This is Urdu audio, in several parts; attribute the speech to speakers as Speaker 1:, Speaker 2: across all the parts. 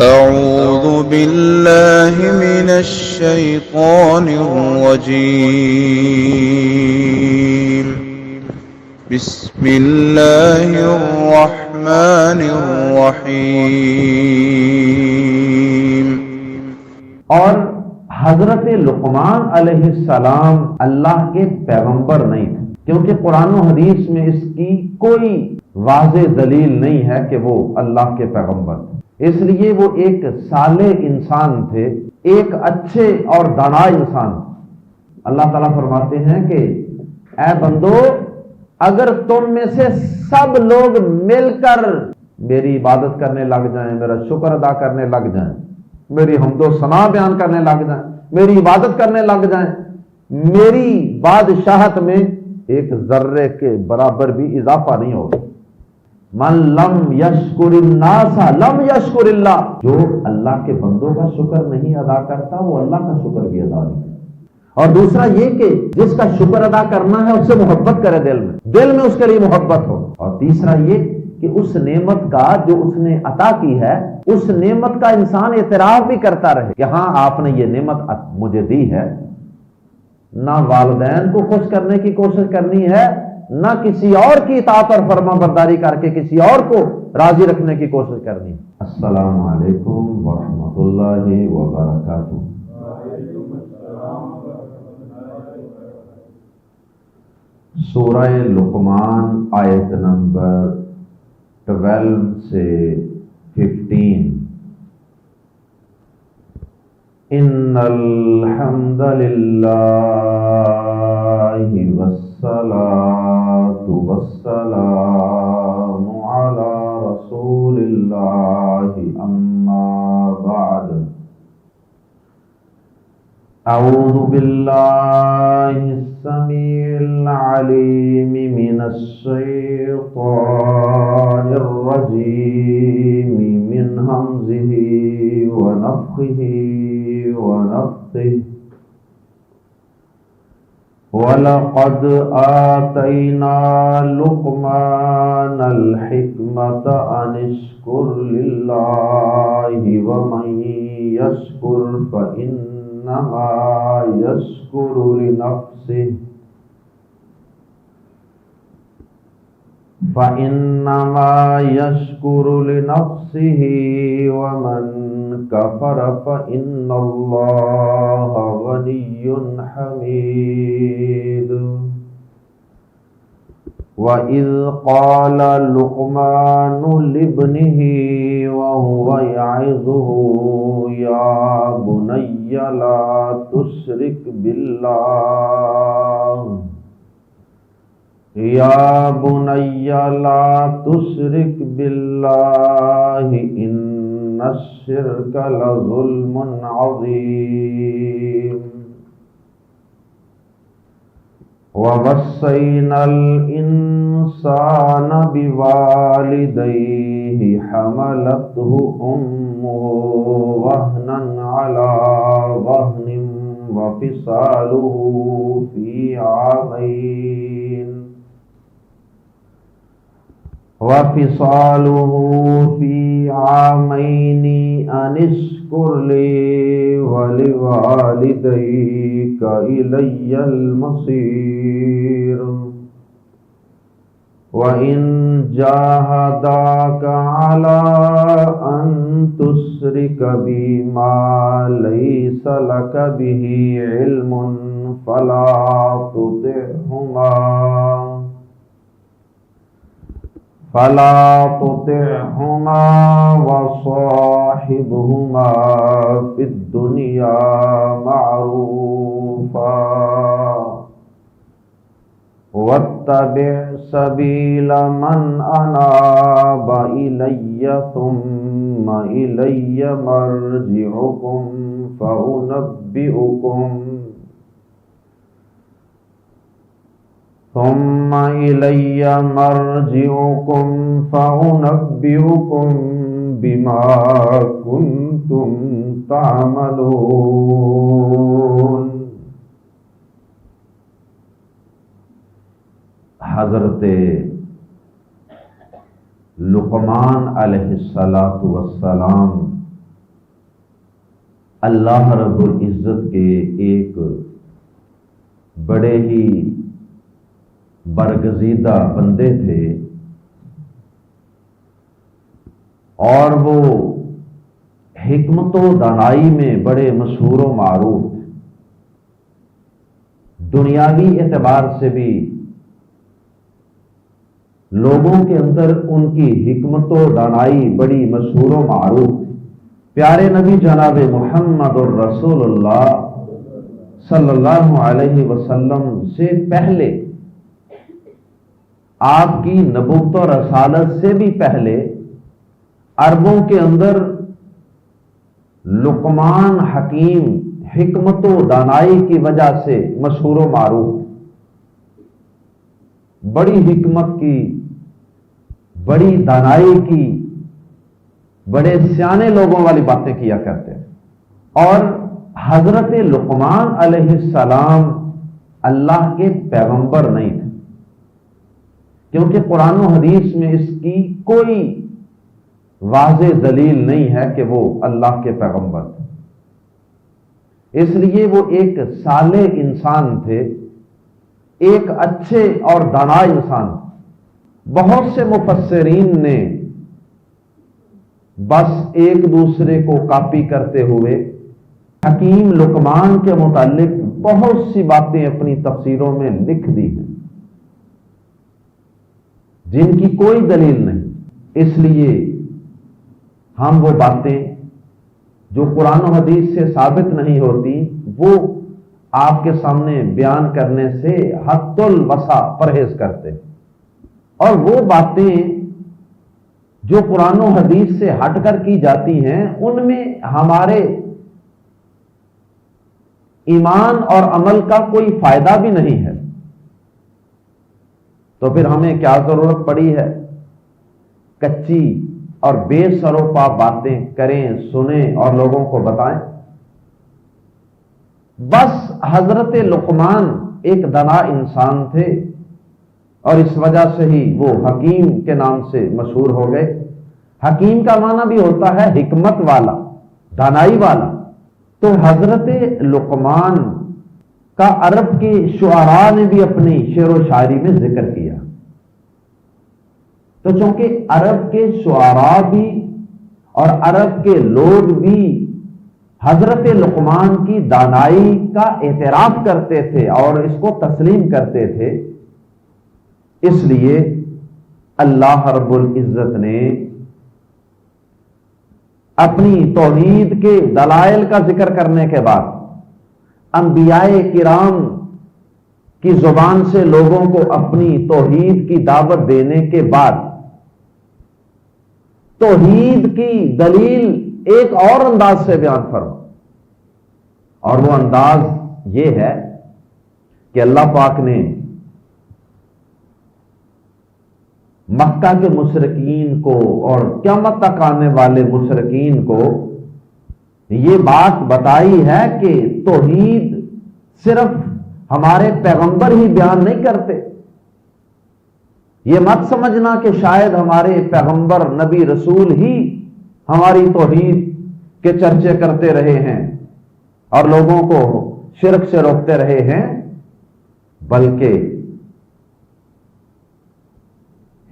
Speaker 1: أعوذ بالله من الشيطان الرجيم. بسم الله الرحمن الرحيم.
Speaker 2: اور حضرت لقمان علیہ السلام اللہ کے پیغمبر نہیں تھے، کیونکہ قرآن و حدیث میں اس کی کوئی واضح دلیل نہیں ہے کہ وہ اللہ کے پیغمبر تھے۔ اس لیے وہ ایک صالح انسان تھے، ایک اچھے اور دانا انسان تھے۔ اللہ تعالیٰ فرماتے ہیں کہ اے بندو، اگر تم میں سے سب لوگ مل کر میری عبادت کرنے لگ جائیں، میرا شکر ادا کرنے لگ جائیں، میری حمد و ثنا بیان کرنے لگ جائیں، میری عبادت کرنے لگ جائیں، میری بادشاہت میں ایک ذرے کے برابر بھی اضافہ نہیں ہوگا۔ من لم یشکر الناس لم یشکر اللہ، جو اللہ کے بندوں کا شکر نہیں ادا کرتا وہ اللہ کا شکر بھی ادا نہیں کرتا۔ اور دوسرا یہ کہ جس کا شکر ادا کرنا ہے اس سے محبت کرے، دل میں اس کے لیے محبت ہو۔ اور تیسرا یہ کہ اس نعمت کا جو اس نے عطا کی ہے، اس نعمت کا انسان اعتراف بھی کرتا رہے کہ ہاں آپ نے یہ نعمت مجھے دی ہے۔ نہ والدین کو خوش کرنے کی کوشش کرنی ہے، نہ کسی اور کی اطاعت اور فرما برداری کر کے کسی اور کو راضی رکھنے کی کوشش کرنی ہے۔ السلام علیکم ورحمۃ اللہ وبرکاتہ۔ سورہ لقمان آیت نمبر 12 سے 15۔ ان الحمد للہ والصلاة والسلام علی رسول اللہ، اما بعد۔ اعوذ باللہ السمیع العلیم من الشیطان الرجیم من ہمزہ ونفخہ ونفثہ۔ وَلَقَدْ آتَيْنَا لُقْمَانَ الْحِكْمَةَ أَنِ اشْكُرْ لِلَّهِ وَمَن يَشْكُرْ فَإِنَّمَا يَشْكُرُ لِنَفْسِهِ وَمَن كَفَرَ فَإِنَّ اللَّهَ غَنِيٌّ حَمِيدٌ۔ وَإِذْ قَالَ لُقْمَانُ لِابْنِهِ وَهُوَ يَعِظُهُ يَا بُنَيَّ لَا تُشْرِكْ بِاللَّهِ يَا بُنَيَّ لَا تُشْرِكْ بِاللَّهِ إِنَّ الشِّرْكَ لَظُلْمٌ عَظِيمٌ۔ وَوَصَّيْنَا الْإِنسَانَ بِوَالِدَيْهِ حَمَلَتْهُ أُمُّهُ وَهْنًا عَلَى وَهْنٍ وَفِصَالُهُ في عامين أن اشكر لي ولوالديك إلي المصير۔ وإن جاهداك على أن تشرك بي ما ليس لك به علم فلا تطعهما وصاحبهما في الدنيا معروفا واتبع سبيل من أناب إلي ثم إلي مرجعكم فأنبئكم بما كنتم تعملون۔ حضرت لقمان علیہ السلام اللہ رب العزت کے ایک بڑے ہی برگزیدہ بندے تھے، اور وہ حکمت و دانائی میں بڑے مشہور و معروف تھے۔ دنیاوی اعتبار سے بھی لوگوں کے اندر ان کی حکمت و دانائی بڑی مشہور و معروف تھی۔ پیارے نبی جناب محمد الرسول اللہ صلی اللہ علیہ وسلم سے پہلے، آپ کی نبوت و رسالت سے بھی پہلے، عربوں کے اندر لقمان حکیم حکمت و دانائی کی وجہ سے مشہور و معروف، بڑی حکمت کی، بڑی دانائی کی، بڑے سیانے لوگوں والی باتیں کیا کرتے ہیں۔ اور حضرت لقمان علیہ السلام اللہ کے پیغمبر نہیں تھے، کیونکہ قرآن و حدیث میں اس کی کوئی واضح دلیل نہیں ہے کہ وہ اللہ کے پیغمبر تھے۔ اس لیے وہ ایک صالح انسان تھے، ایک اچھے اور دانا انسان تھے۔ بہت سے مفسرین نے بس ایک دوسرے کو کاپی کرتے ہوئے حکیم لقمان کے متعلق بہت سی باتیں اپنی تفسیروں میں لکھ دی ہیں، جن کی کوئی دلیل نہیں۔ اس لیے ہم وہ باتیں جو قرآن و حدیث سے ثابت نہیں ہوتی، وہ آپ کے سامنے بیان کرنے سے حد الوسع پرہیز کرتے ہیں، اور وہ باتیں جو قرآن و حدیث سے ہٹ کر کی جاتی ہیں، ان میں ہمارے ایمان اور عمل کا کوئی فائدہ بھی نہیں ہے، تو پھر ہمیں کیا ضرورت پڑی ہے کچی اور بے سروپا باتیں کریں، سنیں اور لوگوں کو بتائیں۔ بس حضرت لقمان ایک دانا انسان تھے، اور اس وجہ سے ہی وہ حکیم کے نام سے مشہور ہو گئے۔ حکیم کا معنی بھی ہوتا ہے حکمت والا، دانائی والا۔ تو حضرت لقمان کا عرب کے شعراء نے بھی اپنی شعر و شاعری میں ذکر کیا۔ تو چونکہ عرب کے شعراء بھی اور عرب کے لوگ بھی حضرت لقمان کی دانائی کا اعتراف کرتے تھے اور اس کو تسلیم کرتے تھے، اس لیے اللہ رب العزت نے اپنی توحید کے دلائل کا ذکر کرنے کے بعد، انبیاء کرام کی زبان سے لوگوں کو اپنی توحید کی دعوت دینے کے بعد، توحید کی دلیل ایک اور انداز سے بیان فرما، اور وہ انداز یہ ہے کہ اللہ پاک نے مکہ کے مشرکین کو اور قیامت تک آنے والے مشرکین کو یہ بات بتائی ہے کہ توحید صرف ہمارے پیغمبر ہی بیان نہیں کرتے۔ یہ مت سمجھنا کہ شاید ہمارے پیغمبر نبی رسول ہی ہماری توحید کے چرچے کرتے رہے ہیں اور لوگوں کو شرک سے روکتے رہے ہیں، بلکہ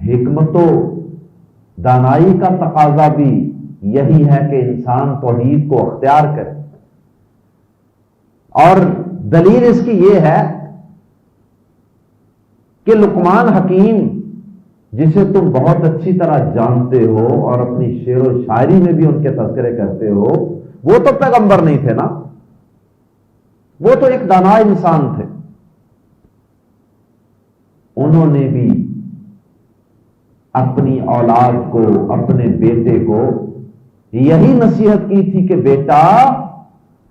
Speaker 2: حکمت و دانائی کا تقاضا بھی یہی ہے کہ انسان توحید کو اختیار کرے۔ اور دلیل اس کی یہ ہے کہ لقمان حکیم، جسے تم بہت اچھی طرح جانتے ہو اور اپنی شعر و شاعری میں بھی ان کے تذکرے کرتے ہو، وہ تو پیغمبر نہیں تھے نا، وہ تو ایک دانا انسان تھے۔ انہوں نے بھی اپنی اولاد کو، اپنے بیٹے کو یہی نصیحت کی تھی کہ بیٹا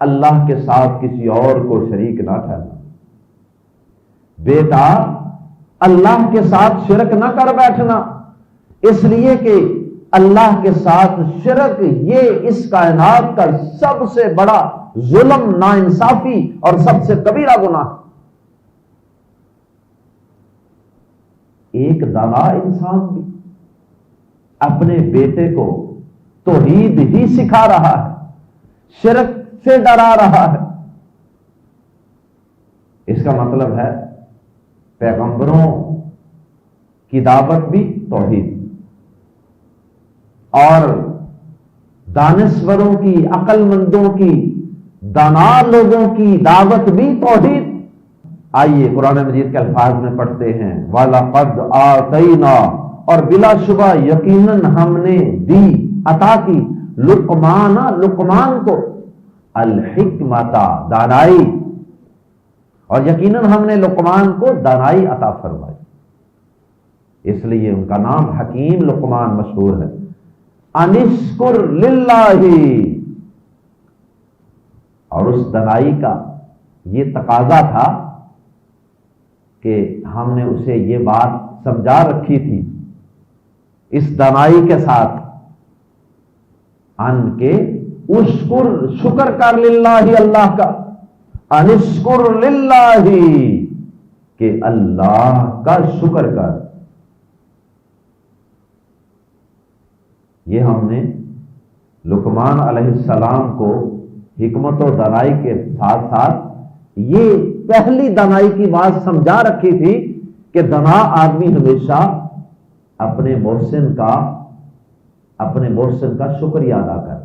Speaker 2: اللہ کے ساتھ کسی اور کو شریک نہ ٹھہرانا، بیٹا اللہ کے ساتھ شرک نہ کر بیٹھنا، اس لیے کہ اللہ کے ساتھ شرک یہ اس کائنات کا سب سے بڑا ظلم، ناانصافی اور سب سے کبیرہ گناہ۔ ایک دانا انسان بھی اپنے بیٹے کو توحید ہی سکھا رہا ہے، شرک سے ڈرا رہا ہے۔ اس کا مطلب ہے پیغمبروں کی دعوت بھی توحید، اور دانشوروں کی، عقل مندوں کی، دانا لوگوں کی دعوت بھی توحید۔ آئیے قرآن مجید کے الفاظ میں پڑھتے ہیں، وَلَقَدْ آتَيْنَا، اور بلا شبہ یقیناً ہم نے دی، عطا کی، لقمان کو، الحکمت، دانائی، اور یقیناً ہم نے لقمان کو دانائی عطا فرمائی، اس لیے ان کا نام حکیم لقمان مشہور ہے۔ انشکر للہ، اور اس دانائی کا یہ تقاضا تھا کہ ہم نے اسے یہ بات سمجھا رکھی تھی اس دانائی کے ساتھ، ان کے اشکر، شکر کر للہ، اللہ کا، انشکر للہ، کہ اللہ کا شکر کر۔ یہ ہم نے لقمان علیہ السلام کو حکمت و دانائی کے ساتھ ساتھ یہ پہلی دانائی کی بات سمجھا رکھی تھی کہ دانا آدمی ہمیشہ اپنے محسن کا شکریہ ادا کر،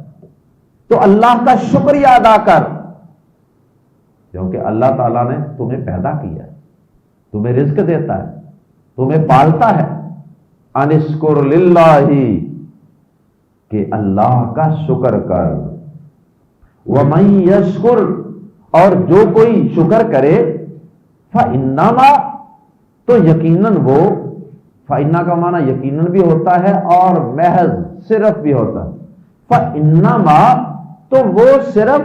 Speaker 2: تو اللہ کا شکریہ ادا کر، کیونکہ اللہ تعالیٰ نے تمہیں پیدا کیا ہے، تمہیں رزق دیتا ہے، تمہیں پالتا ہے۔ انشکر للہ، کہ اللہ کا شکر کر۔ وَمَن یشکر، اور جو کوئی شکر کرے، فَإِنَّمَا، تو یقیناً وہ، فَإِنَّا کا معنی یقیناً بھی ہوتا ہے اور محض صرف بھی ہوتا ہے۔ فَإِنَّمَا، تو وہ صرف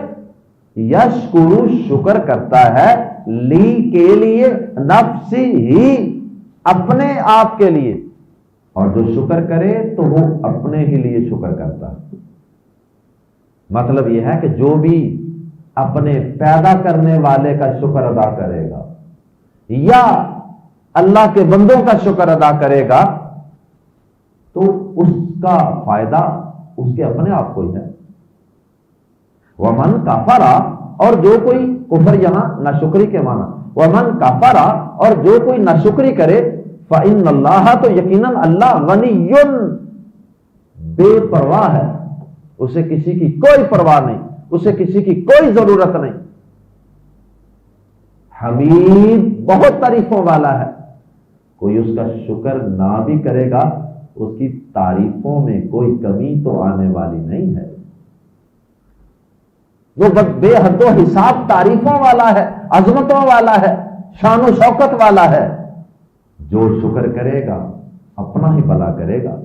Speaker 2: یشکر، شکر کرتا ہے، لی کے لیے، نفسی ہی، اپنے آپ کے لیے، اور جو شکر کرے تو وہ اپنے ہی لیے شکر کرتا ہے۔ مطلب یہ ہے کہ جو بھی اپنے پیدا کرنے والے کا شکر ادا کرے گا یا اللہ کے بندوں کا شکر ادا کرے گا تو اس کا فائدہ اس کے اپنے آپ کو ہی ہے۔ ومن کفر، اور جو کوئی، کفر یہاں ناشکری کے معنی، ومن کفر، اور جو کوئی ناشکری کرے، فإن اللہ، تو یقیناً اللہ، غنی، بے پرواہ ہے، اسے کسی کی کوئی پرواہ نہیں، اسے کسی کی کوئی ضرورت نہیں، حمید، بہت تعریفوں والا ہے، کوئی اس کا شکر نہ بھی کرے گا اس کی تعریفوں میں کوئی کمی تو آنے والی نہیں ہے، وہ بے حد و حساب تعریفوں والا ہے، عظمتوں والا ہے، شان و شوکت والا ہے۔ جو شکر کرے گا اپنا ہی بھلا کرے گا۔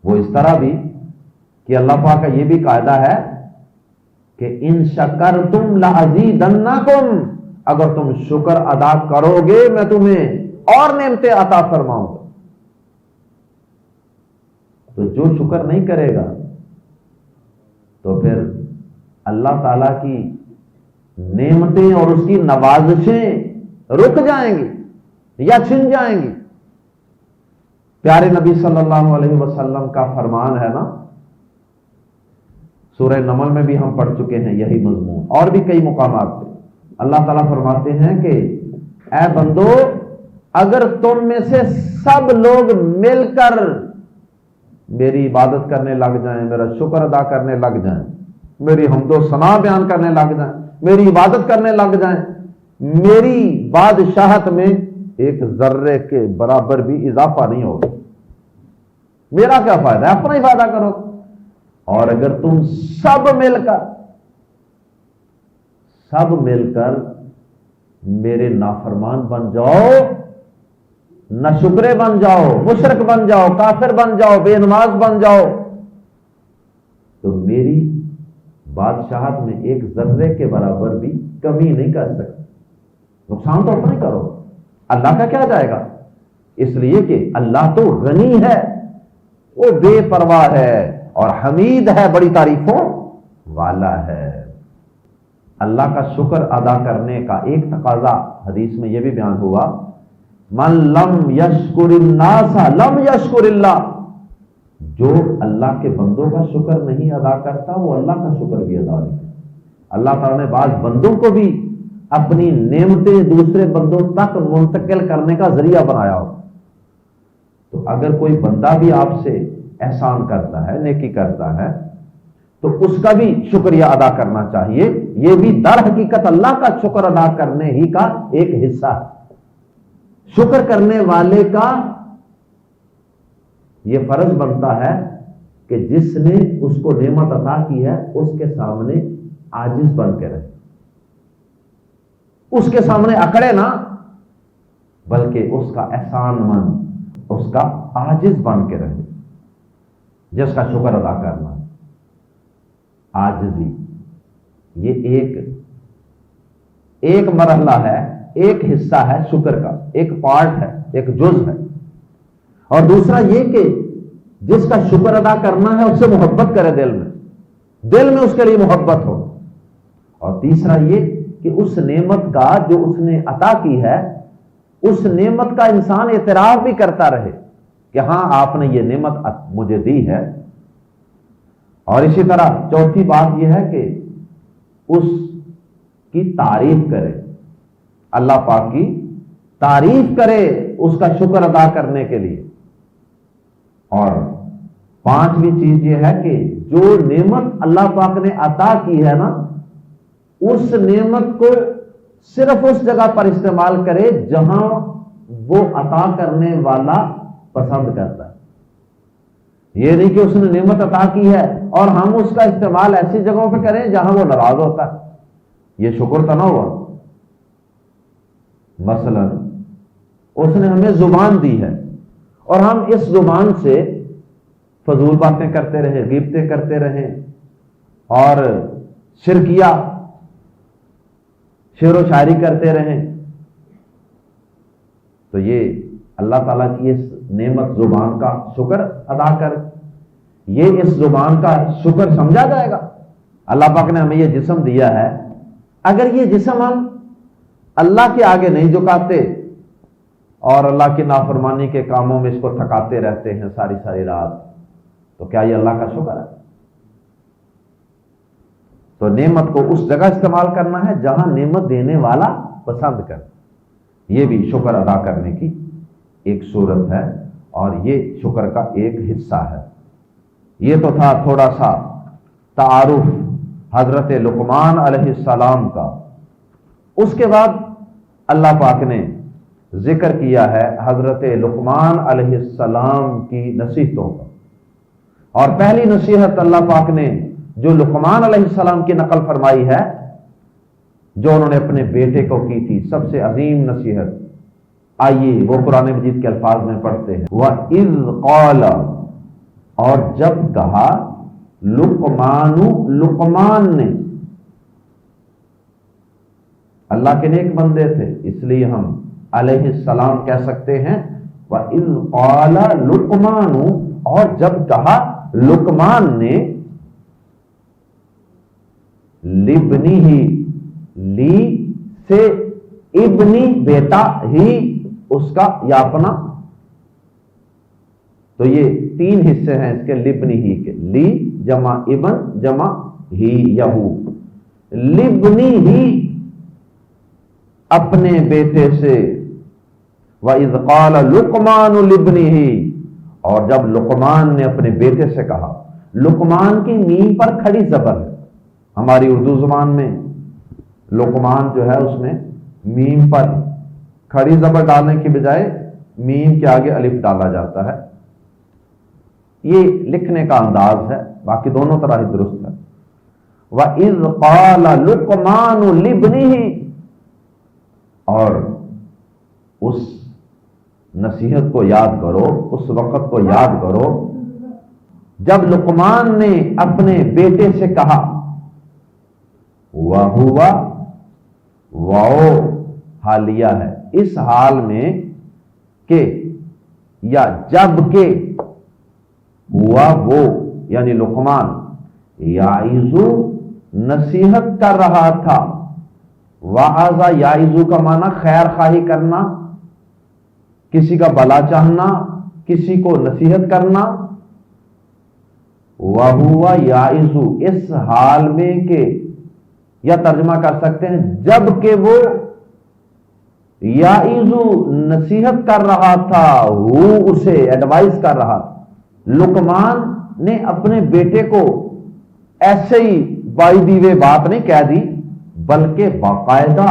Speaker 2: وہ اس طرح بھی کہ اللہ پاک کا یہ بھی قاعدہ ہے کہ ان شکرتم لازیدنکم، اگر تم شکر ادا کرو گے میں تمہیں اور نعمتیں عطا فرماؤں گا۔ تو جو شکر نہیں کرے گا تو پھر اللہ تعالی کی نعمتیں اور اس کی نوازشیں رک جائیں گی یا چھن جائیں گی۔ پیارے نبی صلی اللہ علیہ وسلم کا فرمان ہے نا، سورہ نمل میں بھی ہم پڑھ چکے ہیں یہی مضمون، اور بھی کئی مقامات پہ اللہ تعالیٰ فرماتے ہیں کہ اے بندو، اگر تم میں سے سب لوگ مل کر میری عبادت کرنے لگ جائیں، میرا شکر ادا کرنے لگ جائیں، میری حمد و ثنا بیان کرنے لگ جائیں، میری عبادت کرنے لگ جائیں، میری بادشاہت میں ایک ذرے کے برابر بھی اضافہ نہیں ہوگا، میرا کیا فائدہ ہے، اپنا ہی فائدہ کرو۔ اور اگر تم سب مل کر میرے نافرمان بن جاؤ، ناشکرے بن جاؤ، مشرک بن جاؤ، کافر بن جاؤ، بے نماز بن جاؤ، تو میری بادشاہت میں ایک ذرے کے برابر بھی کمی نہیں کر سکتے، نقصان تو اپنا ہی کرو، اللہ کا کیا جائے گا؟ اس لیے کہ اللہ تو غنی ہے، وہ بے پرواہ ہے اور حمید ہے، بڑی تعریفوں والا ہے۔ اللہ کا شکر ادا کرنے کا ایک تقاضا حدیث میں یہ بھی بیان ہوا، من لم یشکر الناس لم یشکر اللہ، جو اللہ کے بندوں کا شکر نہیں ادا کرتا وہ اللہ کا شکر بھی ادا نہیں کرتا۔ اللہ تعالیٰ نے بعض بندوں کو بھی اپنی نعمتیں دوسرے بندوں تک منتقل کرنے کا ذریعہ بنایا ہو. تو اگر کوئی بندہ بھی آپ سے احسان کرتا ہے، نیکی کرتا ہے، تو اس کا بھی شکریہ ادا کرنا چاہیے. یہ بھی در حقیقت اللہ کا شکر ادا کرنے ہی کا ایک حصہ ہے. شکر کرنے والے کا یہ فرض بنتا ہے کہ جس نے اس کو نعمت عطا کی ہے اس کے سامنے عاجز بن کے رہے، اس کے سامنے اکڑے نہ، بلکہ اس کا احسان مند، اس کا عاجز بن کے رہے، جس کا شکر ادا کرنا. عاجزی یہ ایک مرحلہ ہے، ایک حصہ ہے شکر کا، ایک پارٹ ہے، ایک جز ہے. اور دوسرا یہ کہ جس کا شکر ادا کرنا ہے اس سے محبت کرے، دل میں اس کے لیے محبت ہو. اور تیسرا یہ کہ اس نعمت کا جو اس نے عطا کی ہے، اس نعمت کا انسان اعتراف بھی کرتا رہے کہ ہاں آپ نے یہ نعمت مجھے دی ہے. اور اسی طرح چوتھی بات یہ ہے کہ اس کی تعریف کرے، اللہ پاک کی تعریف کرے اس کا شکر ادا کرنے کے لیے. اور پانچویں چیز یہ ہے کہ جو نعمت اللہ پاک نے عطا کی ہے نا، اس نعمت کو صرف اس جگہ پر استعمال کرے جہاں وہ عطا کرنے والا پسند کرتا ہے. یہ نہیں کہ اس نے نعمت عطا کی ہے اور ہم اس کا استعمال ایسی جگہوں پہ کریں جہاں وہ ناراض ہوتا ہے. یہ شکر تو نہ ہوا. مثلا اس نے ہمیں زبان دی ہے اور ہم اس زبان سے فضول باتیں کرتے رہیں، غیبتیں کرتے رہیں اور شرکیہ شعر و شاعری کرتے رہیں، تو یہ اللہ تعالیٰ کی اس نعمت زبان کا شکر ادا کر، یہ اس زبان کا شکر سمجھا جائے گا. اللہ پاک نے ہمیں یہ جسم دیا ہے، اگر یہ جسم ہم اللہ کے آگے نہیں جھکاتے اور اللہ کی نافرمانی کے کاموں میں اس کو تھکاتے رہتے ہیں ساری ساری رات، تو کیا یہ اللہ کا شکر ہے؟ تو نعمت کو اس جگہ استعمال کرنا ہے جہاں نعمت دینے والا پسند کرے. یہ بھی شکر ادا کرنے کی ایک صورت ہے اور یہ شکر کا ایک حصہ ہے. یہ تو تھا تھوڑا سا تعارف حضرت لقمان علیہ السلام کا. اس کے بعد اللہ پاک نے ذکر کیا ہے حضرت لقمان علیہ السلام کی نصیحتوں کا. اور پہلی نصیحت اللہ پاک نے جو لقمان علیہ السلام کی نقل فرمائی ہے، جو انہوں نے اپنے بیٹے کو کی تھی، سب سے عظیم نصیحت. آئیے وہ قرآن مجید کے الفاظ میں پڑھتے ہیں. وَإِذْ قَالَ، اور جب کہا، لقمان نے، اللہ کے نیک بندے تھے اس لیے ہم علیہ السلام کہہ سکتے ہیں. وَإِذْ قَالَ لقمان، اور جب کہا لقمان نے، لبنی ہی، لی سے ابنی بیٹا، ہی اس کا یا اپنا، تو یہ تین حصے ہیں اس کے لبنی ہی کے. لی جمع ابن جمع ہی یہو. لبنی ہی اپنے بیٹے سے. وَإِذْ قَالَ لُقْمَانُ لِابْنِهِ، اور جب لقمان نے اپنے بیٹے سے کہا. لقمان کی میم پر کھڑی زبر ہے. ہماری اردو زبان میں لقمان جو ہے اس میں میم پر کھڑی زبر ڈالنے کی بجائے میم کے آگے الف ڈالا جاتا ہے. یہ لکھنے کا انداز ہے، باقی دونوں طرح ہی درست ہے. وَإِذْ قَالَ لُقْمَانُ لِابْنِهِ، اور اس نصیحت کو یاد کرو، اس وقت کو یاد کرو جب لقمان نے اپنے بیٹے سے کہا. وَهُوَ، واو حالیہ ہے، اس حال میں کہ، یا جب کہ، ہوا وہ یعنی لقمان، یعظو نصیحت کر رہا تھا. وعظ یعظو کا معنی خیر خواہی کرنا، کسی کا بھلا چاہنا، کسی کو نصیحت کرنا. وَهُوَ یعظ، اس حال میں کہ یا ترجمہ کر سکتے ہیں جب کہ وہ یعظو نصیحت کر رہا تھا، وہ اسے ایڈوائز کر رہا تھا۔ لقمان نے اپنے بیٹے کو ایسے ہی بائی دی وے بات نہیں کہہ دی، بلکہ باقاعدہ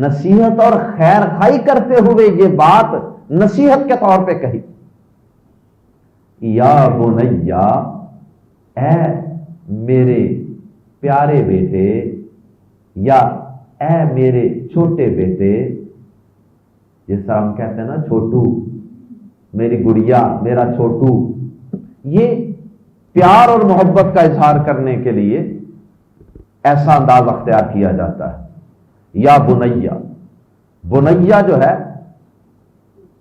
Speaker 2: نصیحت اور خیر خائی کرتے ہوئے یہ بات نصیحت کے طور پہ کہی۔ یا بنیا، اے میرے پیارے بیٹے، یا اے میرے چھوٹے بیٹے، جس طرح ہم کہتے ہیں نا چھوٹو، میری گڑیا، میرا چھوٹو، یہ پیار اور محبت کا اظہار کرنے کے لیے ایسا انداز اختیار کیا جاتا ہے۔ یا بنیا، بنیا جو ہے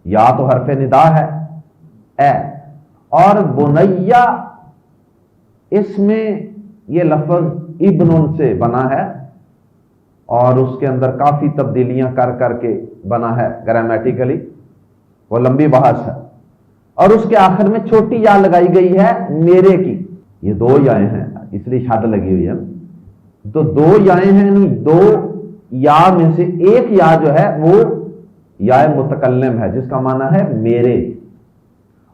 Speaker 2: یا تو حرف ندا ہے اے، اور بنیا اس میں یہ لفظ ابن سے بنا ہے اور اس کے اندر کافی تبدیلیاں کر کر کے بنا ہے گرامیٹیکلی، وہ لمبی بحث ہے، اور اس کے آخر میں چھوٹی یا لگائی گئی ہے میرے کی۔ یہ دو یائیں ہیں اس لیے شد لگی ہوئی ہے، تو دو یائیں ہیں، دو یا میں سے ایک یا جو ہے وہ یا متکلم ہے جس کا معنی ہے میرے،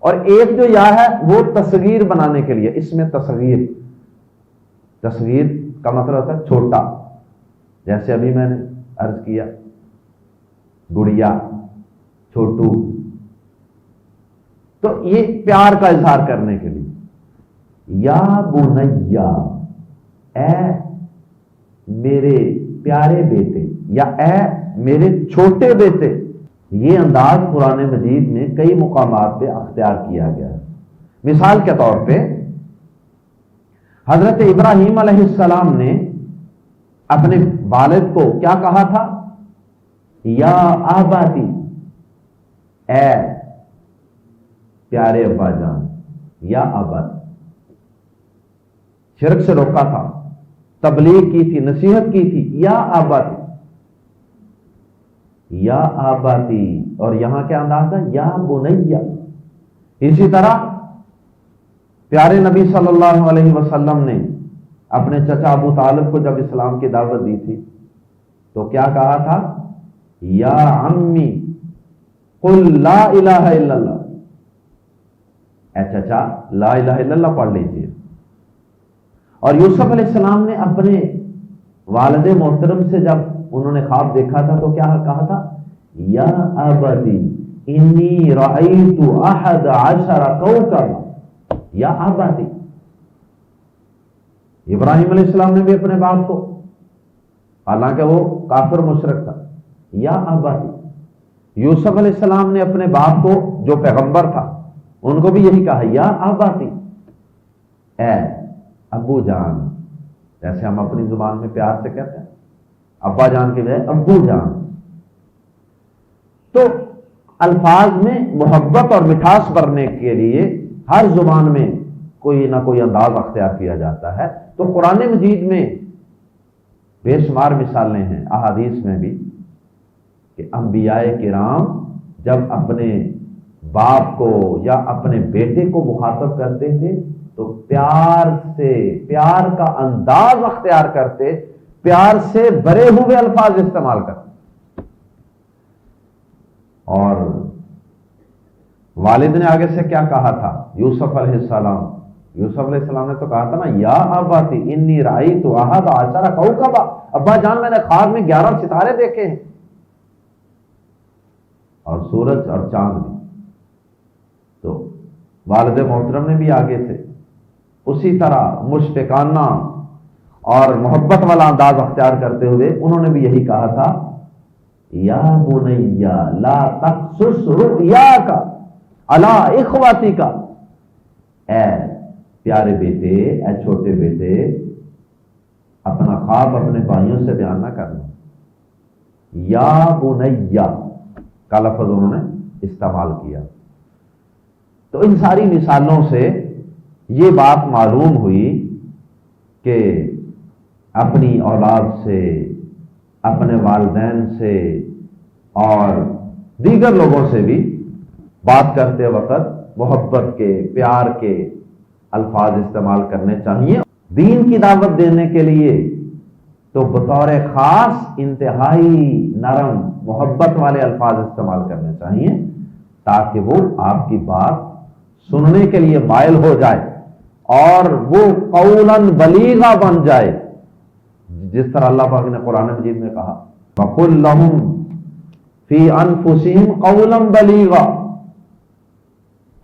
Speaker 2: اور ایک جو یا ہے وہ تصغیر بنانے کے لیے، اس میں تصغیر کا مطلب ہوتا ہے چھوٹا، جیسے ابھی میں نے عرض کیا گڑیا، چھوٹو، تو یہ پیار کا اظہار کرنے کے لیے۔ یا بنیا، اے میرے پیارے بیٹے، یا اے میرے چھوٹے بیٹے، یہ انداز قرآن مجید میں کئی مقامات پہ اختیار کیا گیا ہے۔ مثال کے طور پہ حضرت ابراہیم علیہ السلام نے اپنے والد کو کیا کہا تھا؟ یا آباتی، اے پیارے ابا جان، یا آباتی، شرک سے روکا تھا، تبلیغ کی تھی، نصیحت کی تھی، یا آباتی، یا آباتی، اور یہاں کیا انداز ہے؟ یا بنیا۔ اسی طرح پیارے نبی صلی اللہ علیہ وسلم نے اپنے چچا ابو طالب کو جب اسلام کی دعوت دی تھی تو کیا کہا تھا؟ یا عمی قل لا الہ الا اللہ، اے چچا لا الہ الا اللہ پڑھ لیجیے۔ اور یوسف علیہ السلام نے اپنے والد محترم سے جب انہوں نے خواب دیکھا تھا تو کیا کہا تھا؟ یا ابتی انی رأیت احد عشر کوکبا، یا ابتی۔ ابراہیم علیہ السلام نے بھی اپنے باپ کو، حالانکہ وہ کافر مشرک تھا، یا ابتی۔ یوسف علیہ السلام نے اپنے باپ کو جو پیغمبر تھا ان کو بھی یہی کہا، یا ابتی، اے ابو جان، جیسے ہم اپنی زبان میں پیار سے کہتے ہیں ابا جان کے بجائے ابو جان۔ تو الفاظ میں محبت اور مٹھاس بھرنے کے لیے ہر زبان میں کوئی نہ کوئی انداز اختیار کیا جاتا ہے۔ تو قرآن مجید میں بے شمار مثالیں ہیں، احادیث میں بھی، کہ انبیاء کرام جب اپنے باپ کو یا اپنے بیٹے کو مخاطب کرتے تھے تو پیار سے، پیار کا انداز اختیار کرتے، پیار سے بھرے ہوئے الفاظ استعمال کرتے۔ اور والد نے آگے سے کیا کہا تھا؟ یوسف علیہ السلام، یوسف علیہ السلام نے تو کہا تھا نا، یا اباتی انی رأیت احد عشر کوکبا، ابا جان میں نے خواب میں 11 ستارے دیکھے ہیں، اور سورج اور چاند بھی۔ تو والد محترم نے بھی آگے سے اسی طرح مشفقانہ اور محبت والا انداز اختیار کرتے ہوئے انہوں نے بھی یہی کہا تھا، یا بنیا لا تقصص رؤیاک علی اخواتک، اے پیارے بیٹے، اے چھوٹے بیٹے، اپنا خواب اپنے بھائیوں سے بیان نہ کرنا۔ یا بنیا کا لفظ انہوں نے استعمال کیا۔ تو ان ساری مثالوں سے یہ بات معلوم ہوئی کہ اپنی اولاد سے، اپنے والدین سے اور دیگر لوگوں سے بھی بات کرتے وقت محبت کے، پیار کے الفاظ استعمال کرنے چاہیے۔ دین کی دعوت دینے کے لیے تو بطور خاص انتہائی نرم محبت والے الفاظ استعمال کرنے چاہیے تاکہ وہ آپ کی بات سننے کے لیے مائل ہو جائے اور وہ قولاً بلیغا بن جائے، جس طرح اللہ پاک نے قرآن مجید میں کہا وَقُلْ لَهُمْ فِي أَنفُسِهِمْ قَوْلًا بَلِيغًا،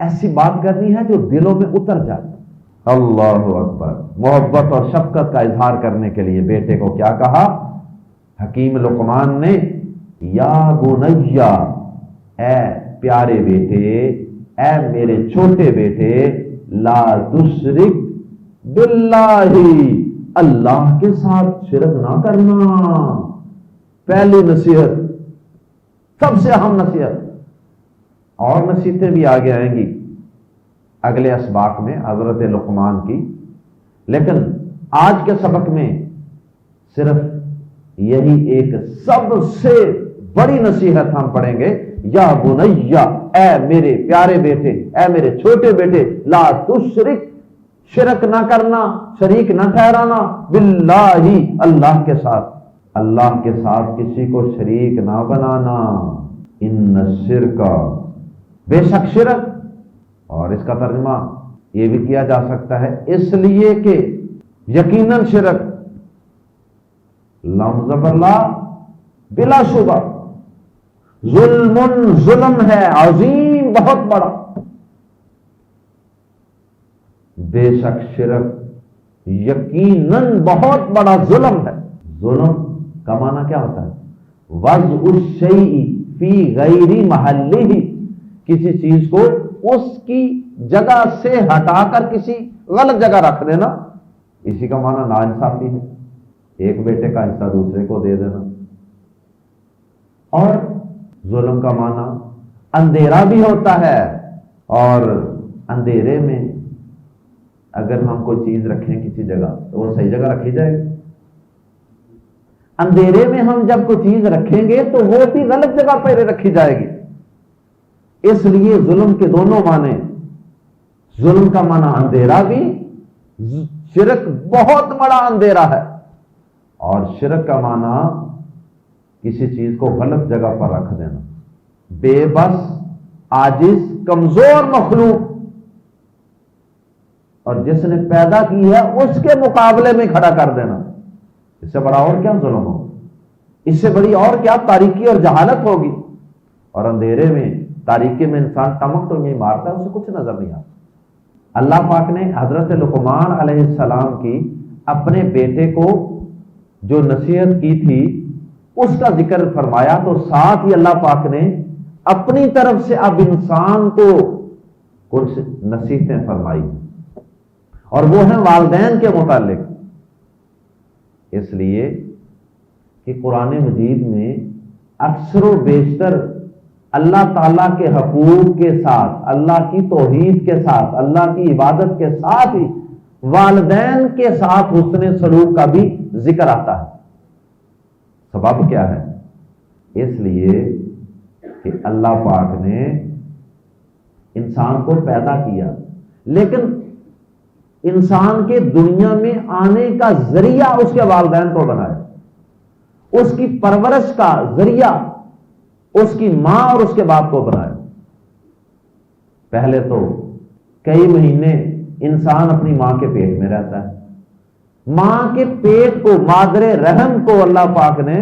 Speaker 2: ایسی بات کرنی ہے جو دلوں میں اتر جائے۔ اللہ اکبر۔ محبت اور شفقت کا اظہار کرنے کے لیے بیٹے کو کیا کہا حکیم لقمان نے؟ یا بنیا، اے پیارے بیٹے، اے میرے چھوٹے بیٹے، لا تشرک باللہ، اللہ کے ساتھ شرک نہ کرنا۔ پہلی نصیحت، سب سے اہم نصیحت، اور نصیحتیں بھی آگے آئیں گی اگلے اسباق میں حضرت لقمان کی، لیکن آج کے سبق میں صرف یہی ایک سب سے بڑی نصیحت ہم پڑھیں گے، یا بنیا، اے میرے پیارے بیٹے، اے میرے چھوٹے بیٹے، لا تشرک، شرک نہ کرنا، شریک نہ ٹھہرانا، باللہ، اللہ کے ساتھ، اللہ کے ساتھ کسی کو شریک نہ بنانا، ان الشرک، بے شک شرک، اور اس کا ترجمہ یہ بھی کیا جا سکتا ہے اس لیے کہ یقیناً شرک لفظ اللہ بلا شبہ ظلم ہے عظیم، بہت بڑا، بے شک شرک یقیناً بہت بڑا ظلم ہے۔ ظلم کا معنی کیا ہوتا ہے؟ وضع الشیء فی غیر محلہ، کسی چیز کو اس کی جگہ سے ہٹا کر کسی غلط جگہ رکھ دینا، اسی کا معنی ناانصافی ہے، ایک بیٹے کا حصہ دوسرے کو دے دینا۔ اور ظلم کا معنی اندھیرا بھی ہوتا ہے، اور اندھیرے میں اگر ہم کوئی چیز رکھیں کسی جگہ تو وہ صحیح جگہ رکھی جائے گی، اندھیرے میں ہم جب کوئی چیز رکھیں گے تو وہ بھی غلط جگہ پہ رکھی جائے گی۔ اس لیے ظلم کے دونوں معنی، ظلم کا معنی اندھیرا بھی، شرک بہت بڑا اندھیرا ہے، اور شرک کا معنی کسی چیز کو غلط جگہ پر رکھ دینا، بے بس، عاجز، کمزور مخلوق، اور جس نے پیدا کی ہے اس کے مقابلے میں کھڑا کر دینا، اس سے بڑا اور کیا ظلم ہوگا، اس سے بڑی اور کیا تاریکی اور جہالت ہوگی۔ اور اندھیرے میں، تاریکی میں انسان ٹمک تو نہیں مارتا، اسے کچھ نظر نہیں آتا۔ اللہ پاک نے حضرت لقمان علیہ السلام کی اپنے بیٹے کو جو نصیحت کی تھی اس کا ذکر فرمایا، تو ساتھ ہی اللہ پاک نے اپنی طرف سے اب انسان کو کچھ نصیحتیں فرمائی، اور وہ ہیں والدین کے متعلق، اس لیے کہ قرآن مجید میں اکثر و بیشتر اللہ تعالیٰ کے حقوق کے ساتھ، اللہ کی توحید کے ساتھ، اللہ کی عبادت کے ساتھ ہی والدین کے ساتھ حسن سلوک کا بھی ذکر آتا ہے۔ سبب کیا ہے؟ اس لیے کہ اللہ پاک نے انسان کو پیدا کیا، لیکن انسان کے دنیا میں آنے کا ذریعہ اس کے والدین کو بنایا، اس کی پرورش کا ذریعہ اس کی ماں اور اس کے باپ کو بنایا۔ پہلے تو کئی مہینے انسان اپنی ماں کے پیٹ میں رہتا ہے، ماں کے پیٹ کو، مادر رحم کو اللہ پاک نے،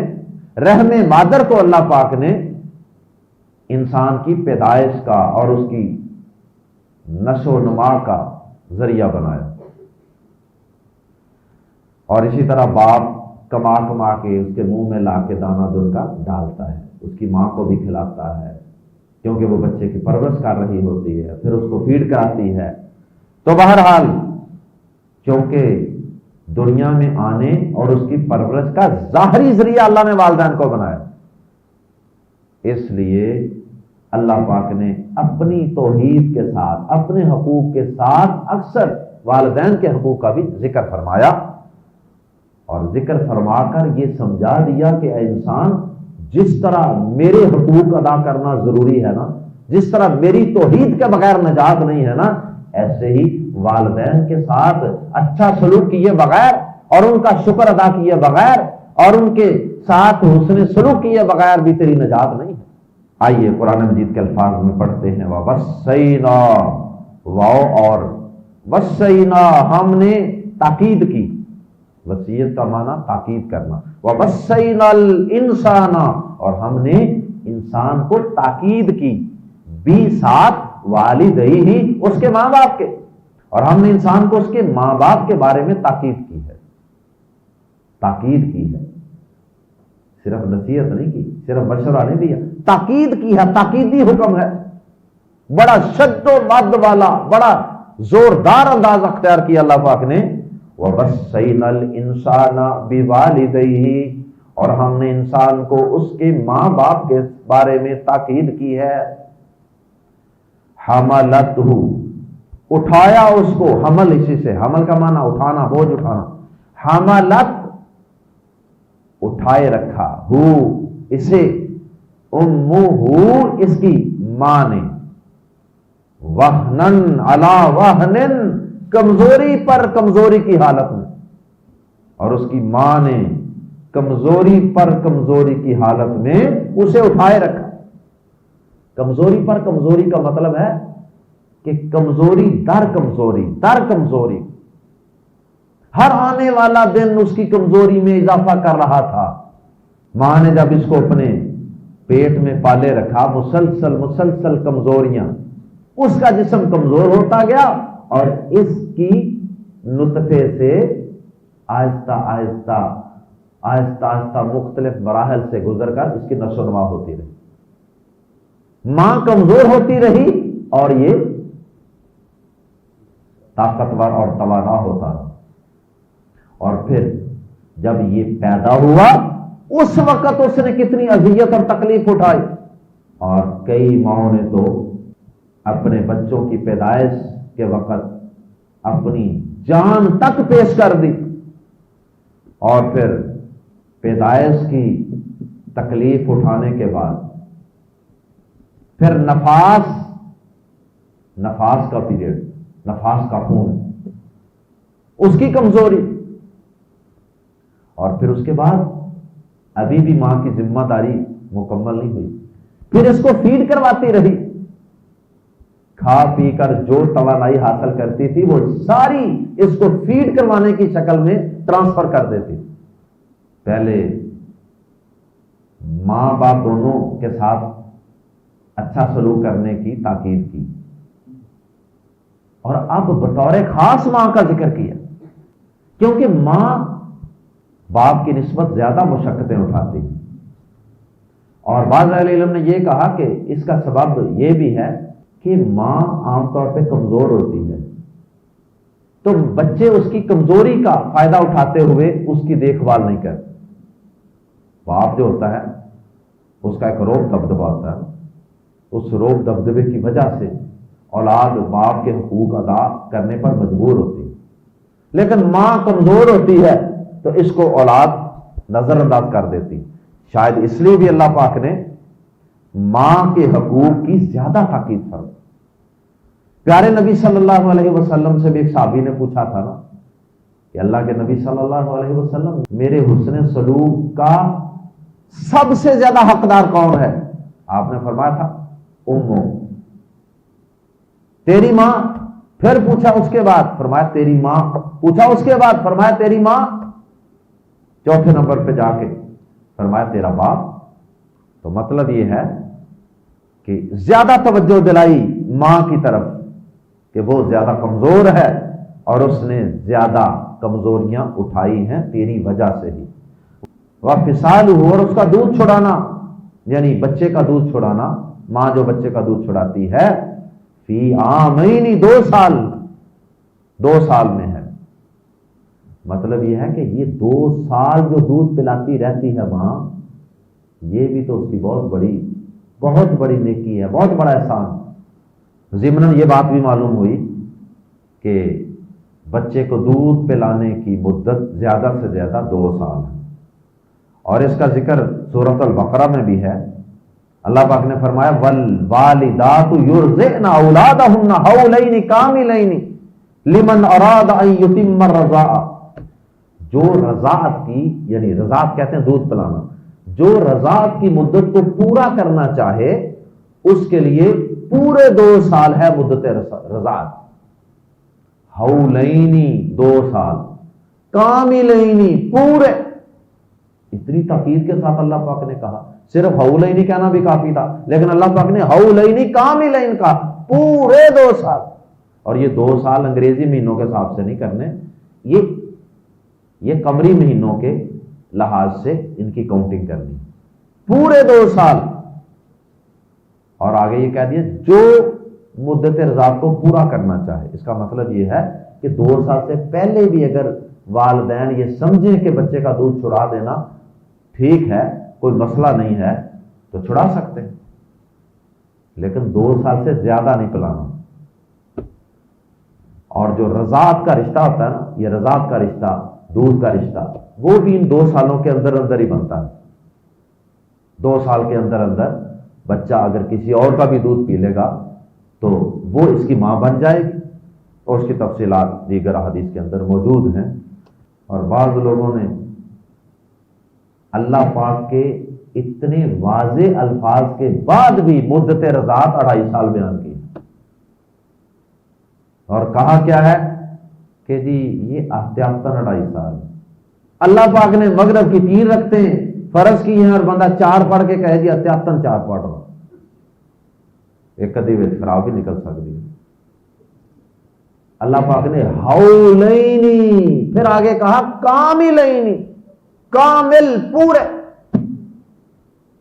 Speaker 2: رحم مادر کو اللہ پاک نے انسان کی پیدائش کا اور اس کی نشو و نما کا ذریعہ بنایا، اور اسی طرح باپ کما کما کے اس کے منہ میں لا کے دانہ دن کا ڈالتا ہے، اس کی ماں کو بھی کھلاتا ہے کیونکہ وہ بچے کی پرورش کر رہی ہوتی ہے، پھر اس کو فیڈ کراتی ہے۔ تو بہرحال کیونکہ دنیا میں آنے اور اس کی پرورش کا ظاہری ذریعہ اللہ نے والدین کو بنایا، اس لیے اللہ پاک نے اپنی توحید کے ساتھ، اپنے حقوق کے ساتھ اکثر والدین کے حقوق کا بھی ذکر فرمایا، اور ذکر فرما کر یہ سمجھا دیا کہ اے انسان، جس طرح میرے حقوق ادا کرنا ضروری ہے نا، جس طرح میری توحید کے بغیر نجات نہیں ہے نا، ایسے ہی والدین کے ساتھ اچھا سلوک کیے بغیر اور ان کا شکر ادا کیے بغیر اور ان کے ساتھ حسن سلوک کیے بغیر بھی تیری نجات نہیں ہے۔ آئیے قرآن مجید کے الفاظ میں پڑھتے ہیں، وَوَصَّيْنَا، واو اور وصینا، ہم نے تاکید کی، وصیت کا معنی تاکید کرنا، وَوَصَّيْنَا الْإِنسَانَ، اور ہم نے انسان کو تاکید کی، بھی ساتھ والدیہ، اس کے ماں باپ کے، اور ہم نے انسان کو اس کے ماں باپ کے بارے میں تاکید کی ہے، تاکید کی ہے، صرف نصیحت نہیں کی، صرف مشورہ نہیں دیا، تاکید کی ہے، تاکیدی حکم ہے، بڑا شد و مد والا، بڑا زوردار انداز اختیار کیا اللہ پاک نے، وَوَصَّيْنَا الْإِنسَانَ بِوَالِدَيْهِ، اور ہم نے انسان کو اس کے ماں باپ کے بارے میں تاکید کی ہے، حَمَلَتْهُ، اٹھایا اس کو، حمل اسی سے، حمل کا معنی اٹھانا، بوجھ اٹھانا، حملت اٹھائے رکھا، ہو اسے، امہ اس کی ماں نے، وہنن علی وہنن کمزوری پر کمزوری کی حالت میں، اور اس کی ماں نے کمزوری پر کمزوری کی حالت میں اسے اٹھائے رکھا۔ کمزوری پر کمزوری کا مطلب ہے کہ کمزوری در کمزوری در کمزوری، ہر آنے والا دن اس کی کمزوری میں اضافہ کر رہا تھا۔ ماں نے جب اس کو اپنے پیٹ میں پالے رکھا، مسلسل کمزوریاں، اس کا جسم کمزور ہوتا گیا، اور اس کی نطفے سے آہستہ آہستہ آہستہ آہستہ مختلف مراحل سے گزر کر اس کی نشو و نما ہوتی رہی، ماں کمزور ہوتی رہی اور یہ طاقتور اور توانا ہوتا رہا، اور پھر جب یہ پیدا ہوا اس وقت اس نے کتنی اذیت اور تکلیف اٹھائی، اور کئی ماؤں نے تو اپنے بچوں کی پیدائش کے وقت اپنی جان تک پیش کر دی، اور پھر پیدائش کی تکلیف اٹھانے کے بعد پھر نفاس کا پیریڈ، نفاس کا خون، اس کی کمزوری، اور پھر اس کے بعد ابھی بھی ماں کی ذمہ داری مکمل نہیں ہوئی، پھر اس کو فیڈ کرواتی رہی، کھا پی کر جو توانائی حاصل کرتی تھی وہ ساری اس کو فیڈ کروانے کی شکل میں ٹرانسفر کر دیتی۔ پہلے ماں باپ دونوں کے ساتھ اچھا سلوک کرنے کی تاکید کی، اور اب بطور خاص ماں کا ذکر کیا، کیونکہ ماں باپ کی نسبت زیادہ مشقتیں اٹھاتی ہے، اور بعض اہل علم نے یہ کہا کہ اس کا سبب یہ بھی ہے کہ ماں عام طور پہ کمزور ہوتی ہے، تو بچے اس کی کمزوری کا فائدہ اٹھاتے ہوئے اس کی دیکھ بھال نہیں کرتے۔ باپ جو ہوتا ہے اس کا ایک روب دبدبہ ہوتا ہے، اس روب دبدبے کی وجہ سے اولاد باپ کے حقوق ادا کرنے پر مجبور ہوتی ہے، لیکن ماں کمزور ہوتی ہے تو اس کو اولاد نظر انداز کر دیتی۔ شاید اس لیے بھی اللہ پاک نے ماں کے حقوق کی زیادہ تاکید فرمائی۔ پیارے نبی صلی اللہ علیہ وسلم سے بھی ایک صحابی نے پوچھا تھا نا کہ اللہ کے نبی صلی اللہ علیہ وسلم، میرے حسن سلوک کا سب سے زیادہ حقدار کون ہے؟ آپ نے فرمایا تھا امو، تیری ماں۔ پھر پوچھا اس کے بعد، فرمایا تیری ماں۔ پوچھا اس کے بعد، فرمایا تیری ماں۔ چوتھے نمبر پہ جا کے فرمایا تیرا باپ۔ تو مطلب یہ ہے کہ زیادہ توجہ دلائی ماں کی طرف کہ وہ زیادہ کمزور ہے اور اس نے زیادہ کمزوریاں اٹھائی ہیں تیری وجہ سے ہی۔ وَفِصَالُهُ، اور اس کا دودھ چھڑانا، یعنی بچے کا دودھ چھڑانا، ماں جو بچے کا دودھ چھڑاتی ہے، فی عامین، 2 سال میں ہے۔ مطلب یہ ہے کہ یہ 2 سال جو دودھ پلاتی رہتی ہے ماں، یہ بھی تو اس کی بہت بڑی نیکی ہے، بہت بڑا احسان۔ ضمناً یہ بات بھی معلوم ہوئی کہ بچے کو دودھ پلانے کی مدت زیادہ سے زیادہ 2 سال ہے، اور اس کا ذکر سورۃ البقرہ میں بھی ہے۔ اللہ پاک نے فرمایا والوالدات یرضعن اولادہن حولین کاملین لمن اراد ان یتم الرضاعہ، جو رضاعت کی، یعنی رضاعت کہتے ہیں دودھ پلانا، جو رضاعت کی مدت کو پورا کرنا چاہے اس کے لیے پورے 2 سال ہے مدت رضاعت، حولینی 2 سال، کاملینی پورے، اتنی تاکید کے ساتھ اللہ پاک نے کہا، صرف حولینی کہنا بھی کافی تھا، لیکن اللہ پاک نے حولینی کاملین کہا، پورے 2 سال۔ اور یہ 2 سال انگریزی مہینوں کے حساب سے نہیں کرنے، یہ قمری مہینوں کے لحاظ سے ان کی کاؤنٹنگ کرنی، پورے 2 سال۔ اور آگے یہ کہہ دیا جو مدت رضاعت کو پورا کرنا چاہے، اس کا مطلب یہ ہے کہ 2 سال سے پہلے بھی اگر والدین یہ سمجھیں کہ بچے کا دودھ چھڑا دینا ٹھیک ہے، کوئی مسئلہ نہیں ہے، تو چھڑا سکتے ہیں، لیکن 2 سال سے زیادہ نہیں پلانا۔ اور جو رضاعت کا رشتہ ہوتا ہے نا، یہ رضاعت کا رشتہ، دودھ کا رشتہ، وہ بھی ان 2 سالوں کے اندر اندر ہی بنتا ہے۔ 2 سال کے اندر اندر بچہ اگر کسی اور کا بھی دودھ پی لے گا تو وہ اس کی ماں بن جائے گی، اور اس کی تفصیلات دیگر احادیث کے اندر موجود ہیں۔ اور بعض لوگوں نے اللہ پاک کے اتنے واضح الفاظ کے بعد بھی مدت رضاعت 2.5 سال بیان کی، اور کہا کیا ہے کہ جی یہ احتیاطاً 2.5 سال۔ اللہ پاک نے مغرب کی 3 رکھتے فرض کی ہیں، اور بندہ 4 پڑھ کے کہے جی احتیاطاً 4 پڑھ رہا، ایک کدی وچ خراب بھی نکل سکتی ہے۔ اللہ پاک نے حولینی، پھر آگے کہا کاملینی، کامل پورے۔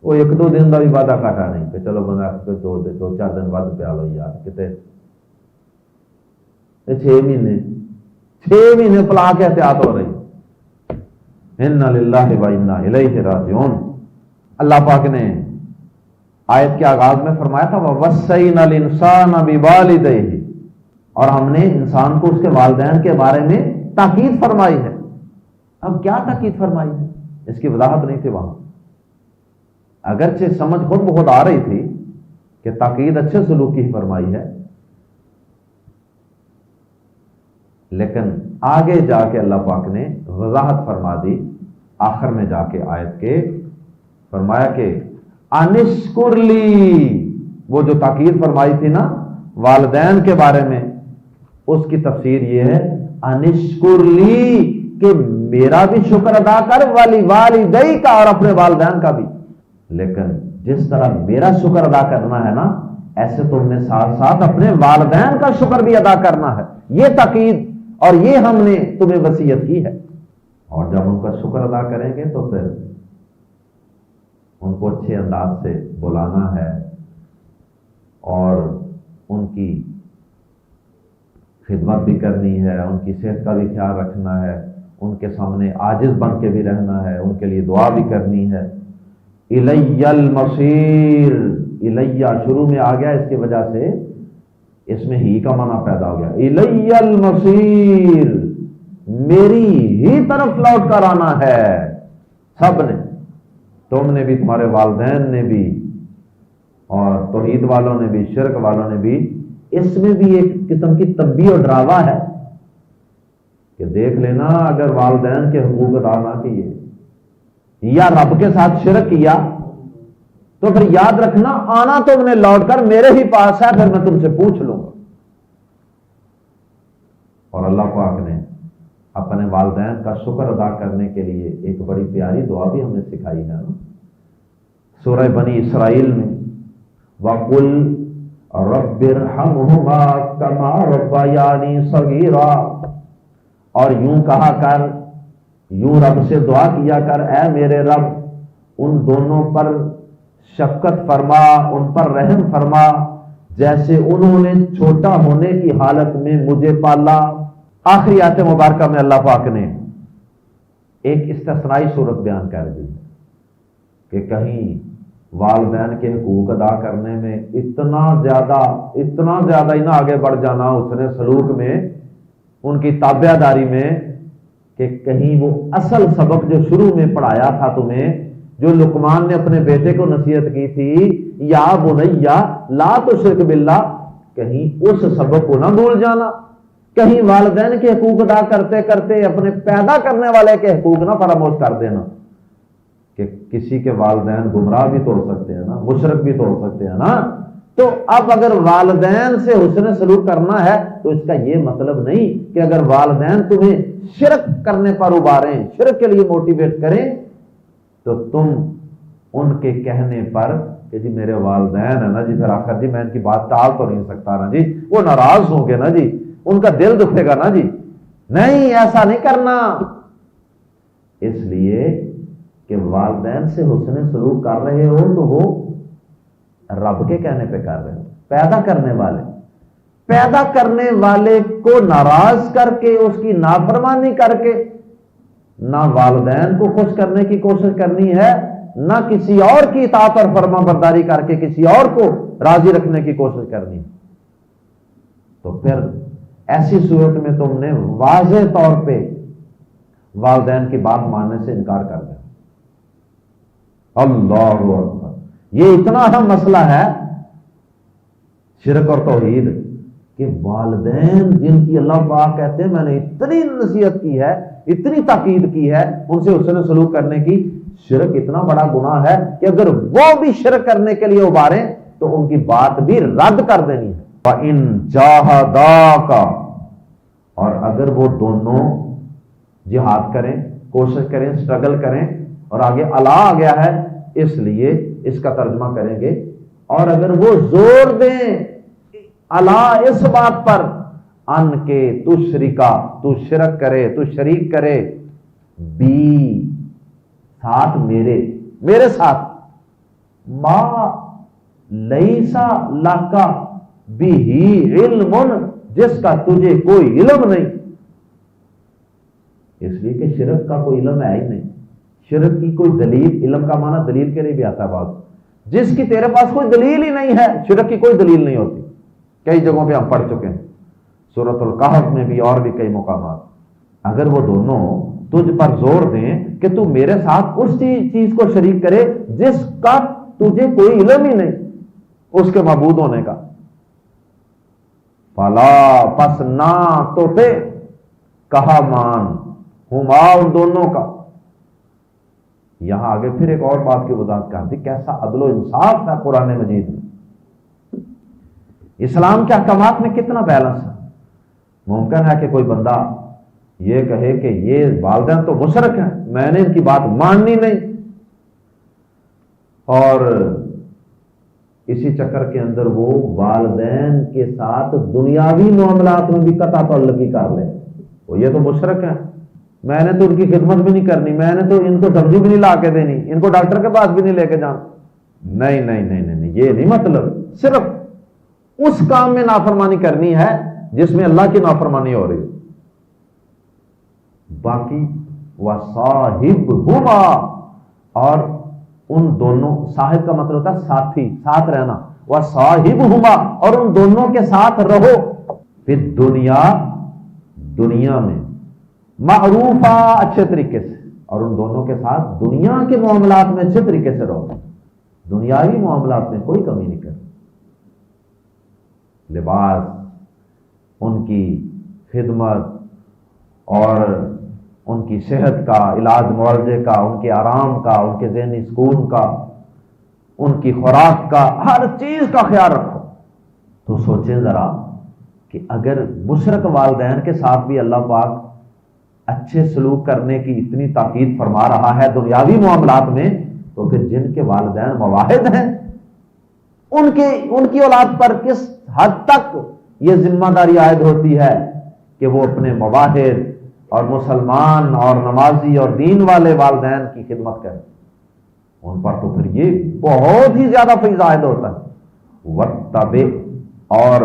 Speaker 2: وہ 1-2 دن کا بھی وعدہ کاٹا نہیں کہ چلو بندہ 2-4 دن بعد پیا لو یار، کتے 6 مہینے پلا کے احتیاط ہو رہی۔ اِنَّ لِلَّهِ وَإِنَّا إِلَيْهِ راجعون۔ اللہ پاک نے آیت کے آغاز میں فرمایا تھا وَوَصَّيْنَا الْإِنسَانَ بِوَالِدَيْهِ، اور ہم نے انسان کو اس کے والدین کے بارے میں تاکید فرمائی ہے۔ اب کیا تاکید فرمائی ہے، اس کی وضاحت نہیں تھی وہاں، اگرچہ سمجھ خود بخود آ رہی تھی کہ تاکید اچھے سلوک کی فرمائی ہے، لیکن آگے جا کے اللہ پاک نے وضاحت فرما دی، آخر میں جا کے آیت کے فرمایا کہ انشکر لی، وہ جو تاکید فرمائی تھی نا والدین کے بارے میں، اس کی تفسیر یہ ہے انشکر لی کہ میرا بھی شکر ادا کر، والدی کا، اور اپنے والدین کا بھی، لیکن جس طرح میرا شکر ادا کرنا ہے نا، ایسے تم نے ساتھ ساتھ اپنے والدین کا شکر بھی ادا کرنا ہے۔ یہ تاکید اور یہ ہم نے تمہیں وصیت کی ہے، اور جب ان کا شکر ادا کریں گے تو پھر ان کو اچھے انداز سے بلانا ہے، اور ان کی خدمت بھی کرنی ہے، ان کی صحت کا بھی خیال رکھنا ہے، ان کے سامنے عاجز بن کے بھی رہنا ہے، ان کے لیے دعا بھی کرنی ہے۔ الی المصیر، الیہ شروع میں آ گیا، اس کی وجہ سے اس میں ہی کا معنی پیدا ہو گیا، الی المصیر، میری ہی طرف لوٹ کر آنا ہے سب نے، تم نے بھی، تمہارے والدین نے بھی، اور توحید والوں نے بھی، شرک والوں نے بھی۔ اس میں بھی ایک قسم کی تنبیہ اور ڈراوا ہے کہ دیکھ لینا اگر والدین کے حقوق ادا نہ کیے یا رب کے ساتھ شرک کیا تو پھر یاد رکھنا آنا تم نے لوٹ کر میرے ہی پاس ہے، پھر میں تم سے پوچھ لوں گا۔ اور اللہ پاک نے اپنے والدین کا شکر ادا کرنے کے لیے ایک بڑی پیاری دعا بھی ہمیں سکھائی ہے نا، سورہ بنی اسرائیل میں وَقُلْ رَبِّ ارْحَمْهُمَا كَمَا رَبَّيَانِي صَغِيرًا، اور یوں کہا کر، یوں رب سے دعا کیا کر، اے میرے رب ان دونوں پر شفقت فرما، ان پر رحم فرما جیسے انہوں نے چھوٹا ہونے کی حالت میں مجھے پالا۔ آخری آیت مبارکہ میں اللہ پاک نے ایک استثنائی صورت بیان کر دی کہ کہیں والدین کے حقوق ادا کرنے میں اتنا زیادہ ہی نہ آگے بڑھ جانا اس نے سلوک میں، ان کی تابع داری میں، کہ کہیں وہ اصل سبق جو شروع میں پڑھایا تھا تمہیں، جو لقمان نے اپنے بیٹے کو نصیحت کی تھی، یا بنیا لا تشرک باللہ، کہیں اس سبق کو نہ بھول جانا کہیں والدین کے حقوق ادا کرتے کرتے اپنے پیدا کرنے والے کے حقوق نہ فراموش کر دینا کہ کسی کے والدین گمراہ بھی تو ہو سکتے ہیں نا، مشرک بھی تو ہو سکتے ہیں نا۔ تو اب اگر والدین سے حسن سلوک کرنا ہے تو اس کا یہ مطلب نہیں کہ اگر والدین تمہیں شرک کرنے پر ابھاریں، شرک کے لیے موٹیویٹ کریں، تو تم ان کے کہنے پر کہ جی میرے والدین ہیں نا جی، پھر آخر جی میں ان کی بات ٹال تو نہیں سکتا نا جی، وہ ناراض ہوں گے نا جی، ان کا دل دکھے گا نا جی، نہیں ایسا نہیں کرنا۔ اس لیے کہ والدین سے حسن سلوک کر رہے ہو تو وہ رب کے کہنے پہ کر رہے ہو، پیدا کرنے والے کو ناراض کر کے، اس کی نافرمانی کر کے، نہ والدین کو خوش کرنے کی کوشش کرنی ہے، نہ کسی اور کی اطاعت اور فرما برداری کر کے کسی اور کو راضی رکھنے کی کوشش کرنی ہے۔ تو پھر ایسی صورت میں تم نے واضح طور پہ والدین کی بات ماننے سے انکار کر دیا۔ اللہ اکبر، یہ اتنا اہم مسئلہ ہے شرک اور توحید کہ والدین جن کی اللہ پاک کہتے ہیں میں نے اتنی نصیحت کی ہے، اتنی تاکید کی ہے ان سے حسن سلوک کرنے کی، شرک اتنا بڑا گناہ ہے کہ اگر وہ بھی شرک کرنے کے لیے ابھاریں تو ان کی بات بھی رد کر دینی ہے۔ وَإِن جَاهَدَاكَ، اور اگر وہ دونوں جہاد کریں، کوشش کریں، سٹرگل کریں، اور آگے الا آ گیا ہے اس لیے اس کا ترجمہ کریں گے، اور اگر وہ زور دیں الا اس بات پر ان کے تو شریکا، تو شرک کرے، تو شریک کرے، بی ساتھ میرے ساتھ، ما لیسا لکا بھی علم، جس کا تجھے کوئی علم نہیں، اس لیے کہ شرک کا کوئی علم ہے ہی نہیں، شرک کی کوئی دلیل، علم کا معنی دلیل کے لیے بھی آتا ہے بات، جس کی تیرے پاس کوئی دلیل ہی نہیں ہے، شرک کی کوئی دلیل نہیں ہوتی۔ کئی جگہوں پہ ہم پڑھ چکے ہیں، سورۃ الکہف میں بھی اور بھی کئی مقامات۔ اگر وہ دونوں تجھ پر زور دیں کہ تو میرے ساتھ اس چیز کو شریک کرے جس کا تجھے کوئی علم ہی نہیں اس کے معبود ہونے کا، فلا، پس نہ تو تے، کہا مان، ہما ان دونوں کا۔ یہاں آگے پھر ایک اور بات کی وضاحت کر دی، کیسا عدل و انصاف ہے قرآن مجید میں، اسلام کے احکامات میں کتنا بیلنس ہے۔ ممکن ہے کہ کوئی بندہ یہ کہے کہ یہ والدین تو مشرک ہیں، میں نے ان کی بات ماننی نہیں، اور اسی چکر کے اندر وہ والدین کے ساتھ دنیاوی معاملات میں بھی قطع تعلقی کر لے، وہ یہ تو مشرک ہیں، میں نے تو ان کی خدمت بھی نہیں کرنی، میں نے تو ان کو سبزی بھی نہیں لا کے دینی، ان کو ڈاکٹر کے پاس بھی نہیں لے کے جانا۔ نہیں نہیں نہیں نہیں، یہ نہیں مطلب، صرف اس کام میں نافرمانی کرنی ہے جس میں اللہ کی نافرمانی ہو رہی ہے، باقی وصاحبہما، اور ان دونوں، صاحب کا مطلب ہوتا ہے ساتھی، ساتھ رہنا، وصاحبہما، اور ان دونوں کے ساتھ رہو، پھر دنیا میں معروفہ، اچھے طریقے سے، اور ان دونوں کے ساتھ دنیا کے معاملات میں اچھے طریقے سے رہو، دنیاوی معاملات میں کوئی کمی نہیں کرو، لباس، ان کی خدمت اور ان کی صحت کا، علاج معالجے کا، ان کے آرام کا، ان کے ذہنی سکون کا، ان کی خوراک کا، ہر چیز کا خیال رکھو۔ تو سوچیں ذرا کہ اگر مشرک والدین کے ساتھ بھی اللہ پاک اچھے سلوک کرنے کی اتنی تاکید فرما رہا ہے دنیاوی معاملات میں، تو پھر جن کے والدین مواحد ہیں ان کی اولاد پر کس حد تک یہ ذمہ داری عائد ہوتی ہے کہ وہ اپنے مواحد اور مسلمان اور نمازی اور دین والے والدین کی خدمت کریں، ان پر تو پھر یہ بہت ہی زیادہ فیض عائد ہوتا ہے۔ وَاتَّبِعْ، اور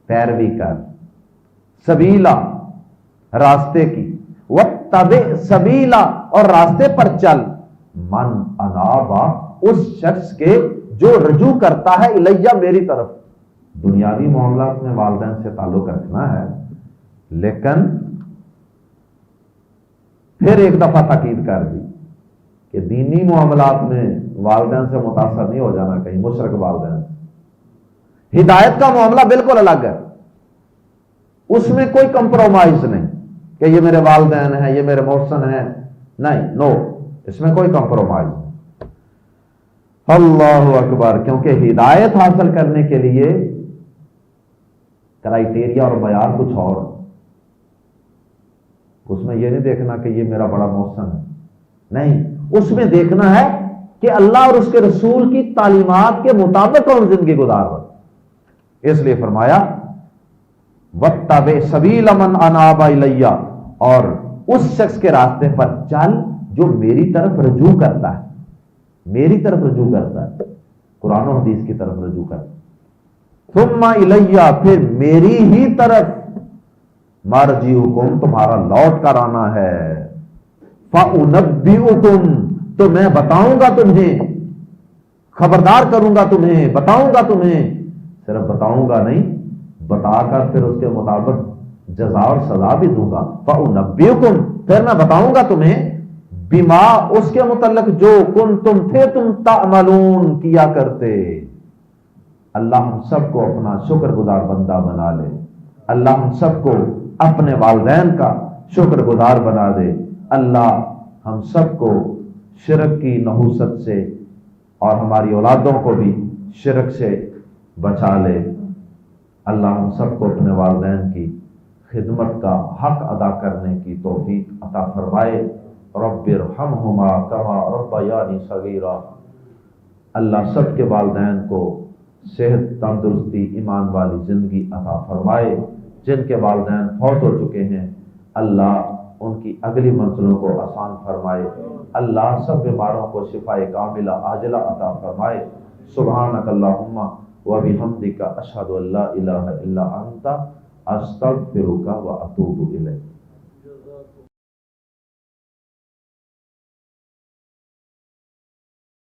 Speaker 2: پیروی کر، سبیلا، راستے کی، وَاتَّبِعْ سبیلا، اور راستے پر چل، من انابا، اس شخص کے جو رجوع کرتا ہے الیہ، میری طرف۔ دنیاوی معاملات میں والدین سے تعلق رکھنا ہے، لیکن پھر ایک دفعہ تاکید کر دی کہ دینی معاملات میں والدین سے متاثر نہیں ہو جانا کہیں مشرک والدین۔ ہدایت کا معاملہ بالکل الگ ہے، اس میں کوئی کمپرومائز نہیں کہ یہ میرے والدین ہیں، یہ میرے محسن ہیں، نہیں، نو، اس میں کوئی کمپرومائز نہیں۔ اللہ اکبر، کیونکہ ہدایت حاصل کرنے کے لیے کرائیٹیریا اور معیار کچھ اور، اس میں یہ نہیں دیکھنا کہ یہ میرا بڑا محسن ہے، نہیں، اس میں دیکھنا ہے کہ اللہ اور اس کے رسول کی تعلیمات کے مطابق کون زندگی گزار رہا۔ اس لیے فرمایا وَاتَّبِعْ سَبِيلَ مَنْ أَنَابَ إِلَيَّ، اور اس شخص کے راستے پر چل جو میری طرف رجوع کرتا ہے، میری طرف رجوع کرتا ہے، قرآن و حدیث کی طرف رجوع کرتا ہے۔ ثُمَّ إِلَيَّ، پھر میری ہی طرف مَرْجِعُكُمْ، تمہارا لوٹ کر آنا ہے، فَأُنَبِّئُكُمْ، تو میں بتاؤں گا تمہیں، خبردار کروں گا تمہیں، بتاؤں گا تمہیں، صرف بتاؤں گا نہیں، بتا کر پھر اس کے مطابق جزا اور سزا بھی دوں گا۔ فَأُنَبِّئُكُمْ، پھر میں بتاؤں گا تمہیں، بما، اس کے متعلق جو کنتم تھے تم تعملون، کیا کرتے۔ اللہ ہم سب کو اپنا شکر گزار بندہ بنا لے، اللہ ہم سب کو اپنے والدین کا شکر گزار بنا دے، اللہ ہم سب کو شرک کی نحوست سے اور ہماری اولادوں کو بھی شرک سے بچا لے، اللہ ہم سب کو اپنے والدین کی خدمت کا حق ادا کرنے کی توفیق عطا فرمائے۔ رب ارحمہما کما ربیانی صغیرا، اللہ سب کے والدین کو صحت، تندرستی، ایمان والی زندگی عطا فرمائے۔ جن کے والدین فوت ہو چکے ہیں اللہ ان کی اگلی منزلوں کو آسان فرمائے، اللہ سب بیماروں کو شفاء کاملہ عاجلہ عطا فرمائے۔ سبحانک اللہم وبحمدک، اشہد ان لا الہ الا انت، استغفرک واتوب الیک۔